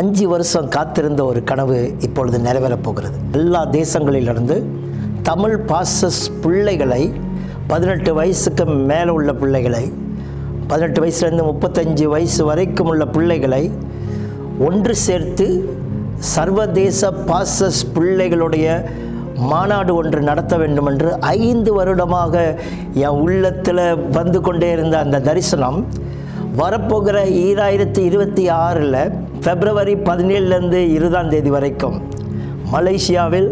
5 வருஷம் காத்திருந்த ஒரு கனவு இப்பொழுது நிறைவேறப் போகிறது. எல்லா தேசங்களிலிருந்து தமிழ் பாஸ்டர்ஸ் பிள்ளைகளை, 18 வயசுக்கு மேலே உள்ள பிள்ளைகளை, 18 வயசுலேருந்து 35 வயசு வரைக்கும் உள்ள பிள்ளைகளை ஒன்று சேர்த்து சர்வதேச பாஸ்டர்ஸ் பிள்ளைகளுடைய மாநாடு ஒன்று நடத்த வேண்டும் என்று 5 வருடமாக என் உள்ளத்தில் வந்து கொண்டே இருந்த அந்த தரிசனம் வரப்போகிற 2026 பிப்ரவரி 17 20 தேதி வரைக்கும் மலேசியாவில்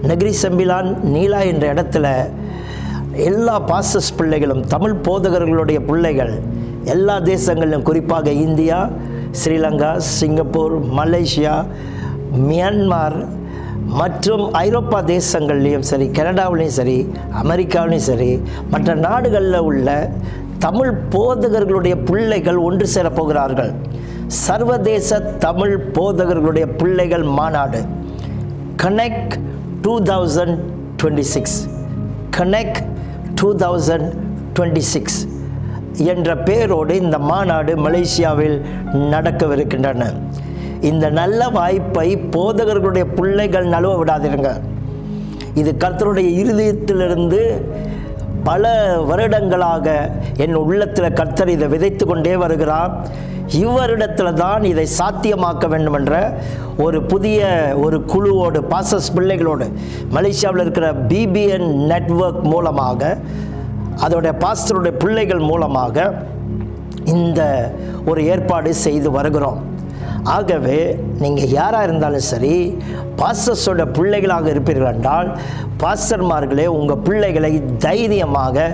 நெகிரி செம்பிலான் நீலா என்ற இடத்துல எல்லா பாஸ்டர்ஸ் பிள்ளைகளும், தமிழ் போதகர்களுடைய பிள்ளைகள் எல்லா தேசங்களிலும், குறிப்பாக India, Sri Lanka, Singapore, Malaysia, Myanmar மற்றும் ஐரோப்பா தேசங்கள்லேயும் சரி, கனடாவிலையும் சரி, அமெரிக்காவிலையும் சரி, மற்ற நாடுகளில் உள்ள தமிழ் போதகர்களுடைய பிள்ளைகள் ஒன்று சேரப்போகிறார்கள். சர்வதேச தமிழ் போதகர்களுடைய பிள்ளைகள் மாநாடு கனெக்ட் 2026 கனெக்ட் 2026 என்ற பெயரோடு இந்த மாநாடு மலேசியாவில் நடக்கவிருக்கின்றன. இந்த நல்ல வாய்ப்பை போதகர்களுடைய பிள்ளைகள் நழுவ விடாதிருங்க. இது கர்த்தருடைய இருதயத்திலிருந்து பல வருடங்களாக என் உள்ளத்தில் கர்த்தர் இதை விதைத்து கொண்டே வருகிறார். இவரிடத்தில் தான் இதை சாத்தியமாக்க வேண்டும் என்ற ஒரு புதிய ஒரு குழுவோடு, பாஸ்டர்ஸ் பிள்ளைகளோடு, மலேசியாவில் இருக்கிற BBN நெட்வொர்க் மூலமாக, அதோடைய பாஸ்டருடைய பிள்ளைகள் மூலமாக இந்த ஒரு ஏற்பாடு செய்து வருகிறோம். ஆகவே நீங்கள் யாராக இருந்தாலும் சரி, பாஸ்டர்ஸோட பிள்ளைகளாக இருப்பீர்கள் என்றால், பாஸ்டர்மார்களே உங்கள் பிள்ளைகளை தைரியமாக,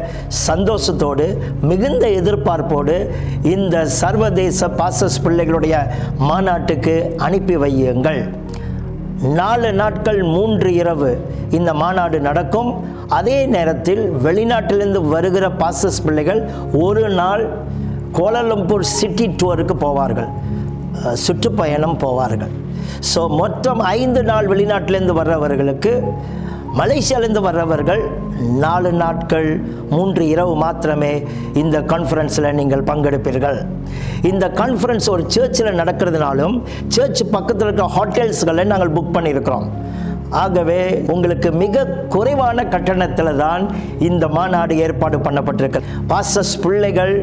சந்தோஷத்தோடு, மிகுந்த எதிர்பார்ப்போடு இந்த சர்வதேச பாஸ்டர்ஸ் பிள்ளைகளுடைய மாநாட்டுக்கு அனுப்பி வையுங்கள். 4 நாட்கள் 3 இரவு இந்த மாநாடு நடக்கும். அதே நேரத்தில் வெளிநாட்டிலிருந்து வருகிற பாஸ்டர்ஸ் பிள்ளைகள் ஒரு நாள் கோலாலம்பூர் சிட்டி டூருக்கு போவார்கள், சுற்றுப்பயணம் போவார்கள். ஸோ மொத்தம் 5 நாள் வெளிநாட்டிலேருந்து வர்றவர்களுக்கு, மலேசியாவிலேருந்து வர்றவர்கள் 4 நாட்கள் 3 இரவு மாத்திரமே இந்த கான்ஃபரன்ஸில் நீங்கள் பங்கெடுப்பீர்கள். இந்த கான்ஃபரன்ஸ் ஒரு சர்ச்சில் நடக்கிறதுனாலும் சர்ச் பக்கத்தில் இருக்கிற ஹோட்டல்ஸ்களை நாங்கள் புக் பண்ணியிருக்கிறோம். ஆகவே உங்களுக்கு மிக குறைவான கட்டணத்தில் தான் இந்த மாநாடு ஏற்பாடு பண்ணப்பட்டிருக்கு. பாஸ்டர்ஸ் பிள்ளைகள்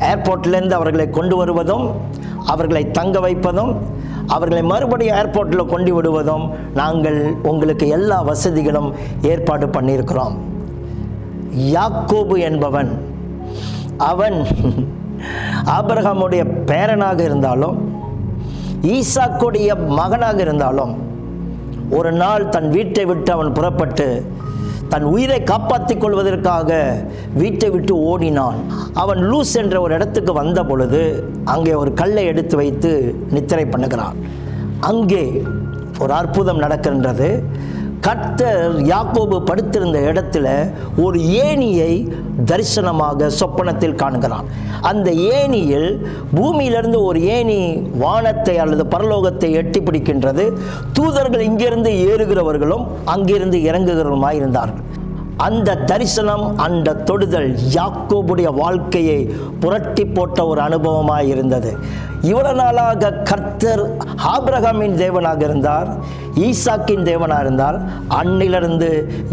ஏர்போர்ட்லேருந்து அவர்களை கொண்டு வருவதும், அவர்களை தங்க வைப்பதும், அவர்களை மறுபடியும் ஏர்போர்ட்டில் கொண்டு விடுவதும் நாங்கள் உங்களுக்கு எல்லா வசதிகளும் ஏற்பாடு பண்ணியிருக்கிறோம். யாக்கோபு என்பவன், அவன் ஆபிரகாமுடைய பேரனாக இருந்தாலும், ஈசாக்குடைய மகனாக இருந்தாலும், ஒரு நாள் தன் வீட்டை விட்டு அவன் புறப்பட்டு தன் உயிரை காப்பாற்றிக் கொள்வதற்காக வீட்டை விட்டு ஓடினான். அவன் லூஸ் என்ற ஒரு இடத்துக்கு வந்த பொழுது அங்கே ஒரு கல்லை எடுத்து வைத்து நித்திரை பண்ணுகிறான். அங்கே ஒரு அற்புதம் நடக்கின்றது. கர்த்தர் யாக்கோபு படுத்திருந்த இடத்துல ஒரு ஏணியை தரிசனமாக சொப்பனத்தில் காண்கிறான். அந்த ஏணியில் பூமியிலிருந்து ஒரு ஏணி வானத்தை அல்லது பரலோகத்தை எட்டி பிடிக்கின்றது. தூதர்கள் இங்கிருந்து ஏறுகிறவர்களும் அங்கிருந்து இறங்குகிறவருமாய் இருந்தார்கள். அந்த தரிசனம், அந்த தொடுதல் யாக்கோபுடைய வாழ்க்கையை புரட்டி போட்ட ஒரு அனுபவமாக இருந்தது. இவ்வளவு நாளாக கர்த்தர் ஆபிரகாமின் தேவனாக இருந்தார், ஈசாக்கின் தேவனாக இருந்தார். அன்னிலிருந்து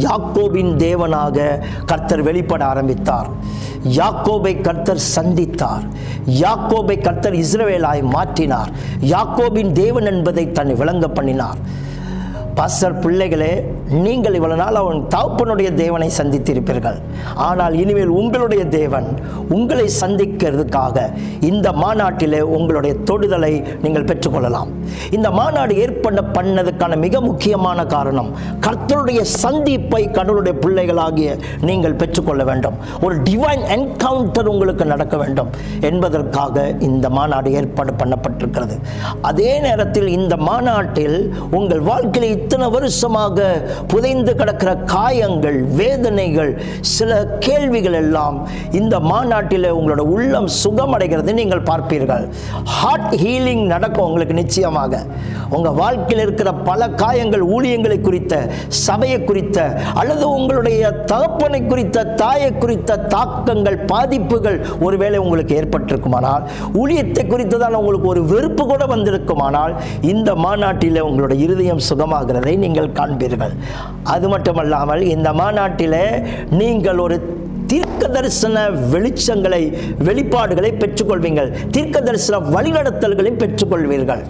யாக்கோபின் தேவனாக கர்த்தர் வெளிப்பட ஆரம்பித்தார். யாக்கோபை கர்த்தர் சந்தித்தார். யாக்கோபை கர்த்தர் இஸ்ரவேலாய் மாற்றினார். யாக்கோபின் தேவன் என்பதை தன்னை விளங்க பண்ணினார். பாஸ்டர் பிள்ளைகளே, நீங்கள் இவ்வளவு நாள் அவன் தகப்பனுடைய தேவனை சந்தித்திருப்பீர்கள். ஆனால் இனிமேல் உங்களுடைய தேவன் உங்களை சந்திக்கிறதுக்காக இந்த மாநாட்டிலே உங்களுடைய தொடுதலை நீங்கள் பெற்றுக்கொள்ளலாம். இந்த மாநாடு ஏற்பட பண்ணதுக்கான மிக முக்கியமான காரணம், கர்த்தருடைய சந்திப்பை கடவுளுடைய பிள்ளைகளாகிய நீங்கள் பெற்றுக்கொள்ள வேண்டும். ஒரு டிவைன் என்கவுண்டர் உங்களுக்கு நடக்க வேண்டும் என்பதற்காக இந்த மாநாடு ஏற்பாடு பண்ணப்பட்டிருக்கிறது. அதே நேரத்தில் இந்த மாநாட்டில் உங்கள் வாழ்க்கையை இத்தனை வருஷமாக புதைந்து கிடக்கிற காயங்கள், வேதனைகள், சில கேள்விகள் எல்லாம் இந்த மாநாட்டில் உங்களோட உள்ளம் சுகமடைகிறது நீங்கள் பார்ப்பீர்கள். ஹார்ட் ஹீலிங் நடக்கும் உங்களுக்கு நிச்சயமாக. உங்கள் வாழ்க்கையில் இருக்கிற பல காயங்கள், ஊழியங்களை குறித்த, சபையை குறித்த, அல்லது உங்களுடைய தகப்பனை குறித்த, தாயை குறித்த தாக்கங்கள், பாதிப்புகள் ஒருவேளை உங்களுக்கு ஏற்பட்டிருக்குமானால், ஊழியத்தை குறித்ததான உங்களுக்கு ஒரு வெறுப்பு கூட வந்திருக்குமானால், இந்த மாநாட்டில் உங்களுடைய இருதயம் சுகமாகிறதை நீங்கள் காண்பீர்கள். அது மட்டுமல்லாமல் இந்த மாநாட்டில் நீங்கள் ஒரு தீர்க்க தரிசன வெளிச்சங்களை, வெளிப்பாடுகளை பெற்றுக்கொள்வீர்கள். தீர்க்க தரிசன வழிநடத்தல்களை பெற்றுக்கொள்வீர்கள்.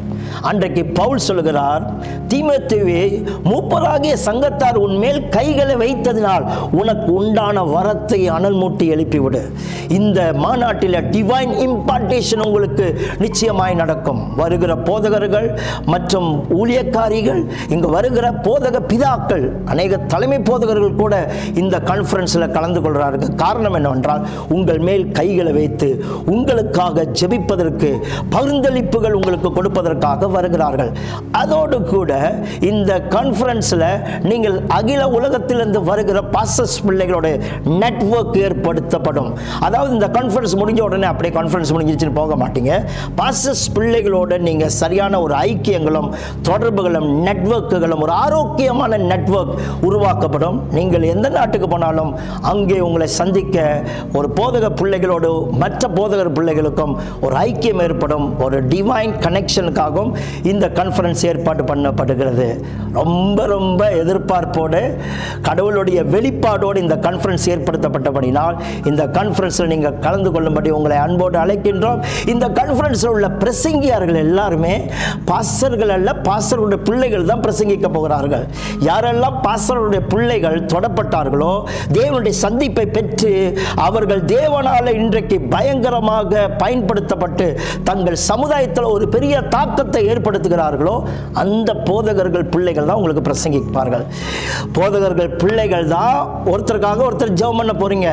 அன்றைக்கு பவுல் சொல்கிறார், தீமோத்தேயுவே, மூப்பராகிய சங்கத்தார் உன்மேல் கைகளை வைத்ததினால் உனக்கு உண்டான வரத்தை அனல் மூட்டி எழுப்பிவிடு. இந்த மாநாட்டில் டிவைன் இம்பார்ட்டேஷன் உங்களுக்கு நிச்சயமாய் நடக்கும். வருகிற போதகர்கள் மற்றும் ஊழியக்காரிகள், இங்கு வருகிற போதக பிதாக்கள், அநேக தலைமை போதகர்கள் கூட இந்த கான்ஃபரன்ஸில் கலந்து கொள்கிறார்கள். காரணம் என்னவென்றால், உங்கள் மேல் கைகளை வைத்து உங்களுக்காக ஜெபிப்பதற்கு, பகிர்ந்தளிப்புகள் உங்களுக்கு கொடுப்பதற்காக வருகிறார்கள். அதோடு கூட இந்த கான்ஃபரன்ஸில் நீங்கள் அகில உலகத்திலிருந்து வருகிற பாஸ்டர்ஸ் பிள்ளைகளோட நெட்வொர்க் ஏற்படுத்தப்படும். அதாவது இந்த கான்ஃபரன்ஸ் முடிஞ்ச உடனே அப்படியே கான்ஃபரன்ஸ் முடிஞ்சிச்சுன்னு போக மாட்டீங்க. பாஸ்டர்ஸ் பிள்ளைகளோட நீங்கள் சரியான ஒரு ஐக்கியங்களும், தொடர்புகளும், நெட்வொர்க்குகளும், ஒரு ஆரோக்கியமான நெட்வொர்க் உருவாக்கப்படும். நீங்கள் எந்த நாட்டுக்கு போனாலும் அங்கே உங்களை சந்திக்க ஒரு போதக பிள்ளைகளோடு மற்ற போதகர் பிள்ளைகளுக்கும் ஒரு ஐக்கியம் ஏற்படும். ஒரு டிவைன் கனெக்ஷனுக்காகவும் இந்த கான்ஃபரன்ஸ் ஏற்பாடு பண்ணப்படுகிறது. ரொம்ப ரொம்ப எதிர்பார்ப்போடு, கடவுளுடைய வெளிப்பாடோடு இந்த கான்ஃபரன்ஸ் ஏற்படுத்தப்பட்டபடினால் இந்த கான்ஃபரன்ஸில் நீங்கள் கலந்து கொள்ளும்படி உங்களை அன்போடு அழைக்கின்றோம். இந்த கான்ஃபரன்ஸில் உள்ள பிரசங்கியார்கள் எல்லாருமே பாஸ்டர்கள் அல்ல, பாஸ்டர்களுடைய பிள்ளைகள் தான் பிரசங்கிக்க போகிறார்கள். யாரெல்லாம் பாஸ்டர்களுடைய பிள்ளைகள் தொடப்பட்டார்களோ, தேவனுடைய சந்திப்பை பெற்று அவர்கள் தேவனால இன்றைக்கு பயங்கரமாக பயன்படுத்தப்பட்டு தங்கள் சமுதாயத்தில் ஒரு பெரிய தாக்கத்தை ஏற்படுத்துகிறார்களோ, அந்த போதகர்கள் பிள்ளைகள் தான் உங்களுக்கு பிரசங்கிப்பார்கள். போதகர்கள் பிள்ளைகள் தான் ஒருத்தருக்காக ஒருத்தர் ஜெபம் பண்ண போறீங்க.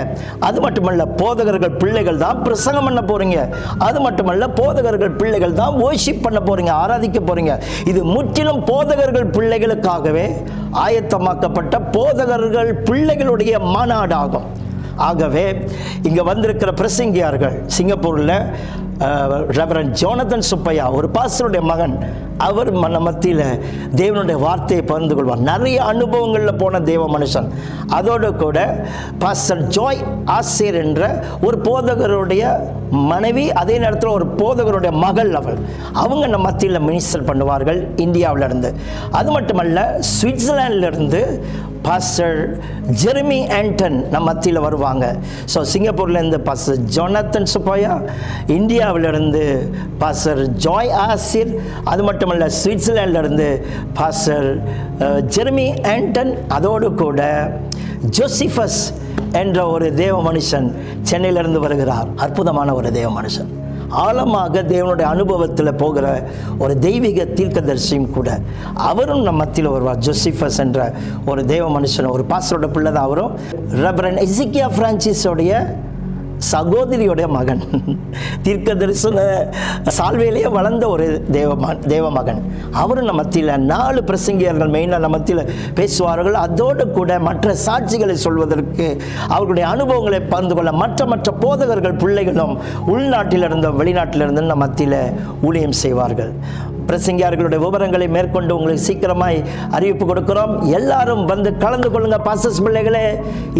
அது மட்டுமல்ல, போதகர்கள் பிள்ளைகள் தான் பிரசங்கம் பண்ண போறீங்க. அது மட்டுமல்ல, போதகர்கள் பிள்ளைகள் தான் வொர்ஷிப் பண்ண போறீங்க, ஆராதிக்க போறீங்க. இது முற்றிலும் போதகர்கள் பிள்ளைகளுக்காகவே ஆயத்தமாக்கப்பட்ட போதகர்கள் பிள்ளைகளுடைய மாநாடு ஆகும். ஆகவே இங்கே வந்திருக்கிற பிரசங்கியார்கள், சிங்கப்பூரில் ரெவரண்ட் ஜோனதன் சுப்பையா, ஒரு பாஸ்டருடைய மகன், அவர் மத்தியில் தேவனுடைய வார்த்தையை பகிர்ந்து கொள்வார். நிறைய அனுபவங்களில் போன தேவ மனுஷன். அதோடு கூட பாஸ்டர் ஜாய் ஆசிர் என்ற ஒரு போதகருடைய மனைவி, அதே நேரத்தில் ஒரு போதகருடைய மகள் அவங்க நம்ம மத்தியில் மினிஸ்டர் பண்ணுவார்கள் இந்தியாவிலிருந்து. அது மட்டுமல்ல, சுவிட்சர்லாண்டிலிருந்து பாஸ்டர் ஜெரமி ஆண்டன் நம்ம மத்தியில் வருவாங்க. ஸோ சிங்கப்பூர்லேருந்து பாஸ்டர் ஜோனத்தன் சுப்பையா, இந்தியாவிலிருந்து பாஸ்டர் ஜாய் ஆசிர், அது மட்டுமல்ல சுவிட்சர்லாண்டிலிருந்து பாஸ்டர் ஜெரமி ஆண்டன், அதோடு கூட ஜோசிஃபஸ் என்ற ஒரு தேவ மனுஷன் சென்னையிலிருந்து வருகிறார். அற்புதமான ஒரு தேவ மனுஷன், ஆழமாக தேவனுடைய அனுபவத்தில் போகிற ஒரு தெய்வீக தீர்க்கதரிசியும் கூட. அவரும் நம்ம மத்தியில் வருவார். ஜோசிஃபஸ் என்ற ஒரு தேவ மனுஷன், ஒரு பாஸ்டரோட பிள்ளை தான் அவரும். ரெவரண்ட் எசிக்கியா பிரான்சிஸோடைய சகோதரியோடைய மகன், தீர்க்க தரிசன சால்வையிலேயே வளர்ந்த ஒரு தேவ மகன். அவரும் நம்ம மத்தியில் 4 பிரசங்கியர்கள் மெயினாக நம்ம மத்தியில் பேசுவார்கள். அதோடு கூட மற்ற சாட்சிகளை சொல்வதற்கு, அவர்களுடைய அனுபவங்களை பகிர்ந்து கொள்ள மற்ற போதகர்கள் பிள்ளைகளும் உள்நாட்டிலிருந்தும் வெளிநாட்டிலிருந்தும் நம்ம மத்தியில் ஊழியம் செய்வார்கள். பிரசங்கியார்களுடைய விவரங்களை மேற்கொண்டு உங்களுக்கு சீக்கிரமாய் அறிவிப்பு கொடுக்கிறோம். எல்லாரும் வந்து கலந்து கொள்ளுங்க. பாஸ்டர்ஸ் பிள்ளைகளே,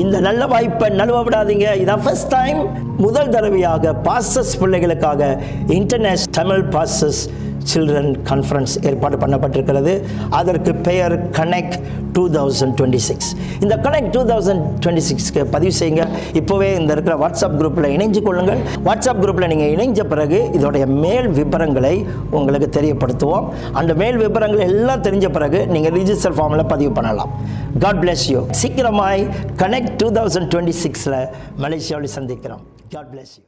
இந்த நல்ல வாய்ப்பை நழுவ விடாதீங்க. இதான் ஃபர்ஸ்ட் டைம், முதல் தடவையாக பாஸ்டர்ஸ் பிள்ளைகளுக்காக international Tamil pastors children conference ஏற்பாடு பண்ணப்பட்டிருக்கிறது. அதற்கு பெயர் கனெக்ட் 2026. இந்த கனெக்ட் 2026க்கு பதிவு செய்யுங்க. இப்போவே இந்த இருக்கிற வாட்ஸ்அப் குரூப்பில் இணைஞ்சு கொள்ளுங்கள். வாட்ஸ்அப் குரூப்பில் நீங்கள் இணைஞ்ச பிறகு இதோடைய மேல் விவரங்களை உங்களுக்கு தெரியப்படுத்துவோம். அந்த மேல் விவரங்கள் எல்லாம் தெரிஞ்ச பிறகு நீங்கள் ரிஜிஸ்டர் ஃபார்மில் பதிவு பண்ணலாம். God bless you. சீக்கிரமாய் கனெக்ட் 2026ல் மலேசியாவில் சந்திக்கிறோம். God bless you.